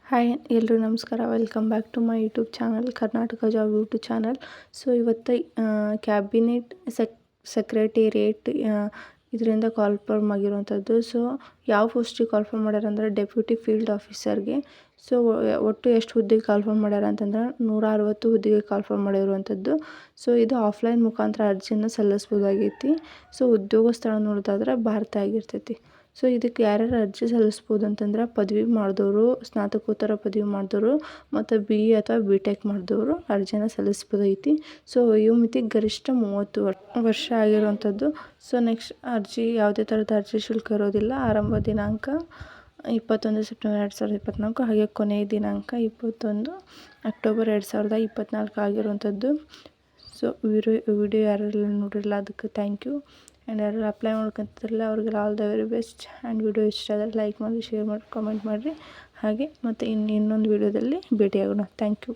Hi ಎಲ್ರಿಗೂ ನಮಸ್ಕಾರ. Welcome back to my YouTube channel Karnataka job YouTube channel. So ಇವತ್ತು cabinet secretariat ಇದರಿಂದ ಕಾಲ್ಫರ್ಮ್ ಆಗಿರುವಂಥದ್ದು. ಸೊ ಯಾವ ಪೋಸ್ಟಿಗೆ ಕಾಲ್ಫರ್ಮ್ ಮಾಡ್ಯಾರ ಅಂದ್ರೆ ಡೆಪ್ಯೂಟಿ ಫೀಲ್ಡ್ ಆಫೀಸರ್ಗೆ. ಸೊ ಒಟ್ಟು ಎಷ್ಟು ಹುದ್ದೆಗೆ ಕಾಲ್ಫರ್ಮ್ ಮಾಡ್ಯಾರ ಅಂತಂದ್ರೆ 160 ಹುದ್ದೆಗೆ ಕಾಲ್ಫರ್ಮ್ ಮಾಡಿರುವಂಥದ್ದು. ಸೊ ಇದು ಆಫ್ಲೈನ್ ಮುಖಾಂತರ ಅರ್ಜಿಯನ್ನು ಸಲ್ಲಿಸ್ಬೋದಾಗೈತಿ. ಸೊ ಉದ್ಯೋಗ ಸ್ಥಳ ನೋಡೋದಾದ್ರೆ ಭಾರತ ಆಗಿರ್ತೈತಿ. ಸೊ ಇದಕ್ಕೆ ಯಾರ್ಯಾರು ಅರ್ಜಿ ಸಲ್ಲಿಸ್ಬೋದು ಅಂತಂದ್ರೆ ಪದವಿ ಮಾಡಿದವರು, ಸ್ನಾತಕೋತ್ತರ ಪದವಿ ಮಾಡಿದವರು ಮತ್ತು BE ಅಥವಾ BTech ಮಾಡಿದವರು ಅರ್ಜಿನ ಸಲ್ಲಿಸ್ಬೋದೈತಿ. ಸೊ ವಯೋಮಿತಿ ಗರಿಷ್ಠ 30 ವರ್ಷ ಆಗಿರುವಂಥದ್ದು. ಸೊ ನೆಕ್ಸ್ಟ್ ಅರ್ಜಿ ಯಾವುದೇ ಥರದ ಅರ್ಜಿ ಶುಲ್ಕ ಇರೋದಿಲ್ಲ. ಆರಂಭ ದಿನಾಂಕ 21 ಸೆಪ್ಟೆಂಬರ್ 2024, ಹಾಗೆ ಕೊನೆಯ ದಿನಾಂಕ 21 ಅಕ್ಟೋಬರ್ 2024 ಆಗಿರುವಂಥದ್ದು. ಸೊ ವಿಡಿಯೋ ಯಾರೆಲ್ಲ ನೋಡಿರಲ್ಲ ಅದಕ್ಕೆ ಥ್ಯಾಂಕ್ ಯು. ಆ್ಯಂಡ್ ಯಾರು ಅಪ್ಲೈ ಮಾಡ್ಕೊಂತಿರಲ್ಲ ಅವ್ರಿಗೆಲ್ಲ all the very best. And video ಇಷ್ಟ ಆದರೆ ಲೈಕ್ ಮಾಡಿ, ಶೇರ್ ಮಾಡಿ, ಕಾಮೆಂಟ್ ಮಾಡಿರಿ. ಹಾಗೆ ಮತ್ತು ಇನ್ನೊಂದು ವಿಡಿಯೋದಲ್ಲಿ ಭೇಟಿಯಾಗೋಣ. Thank you.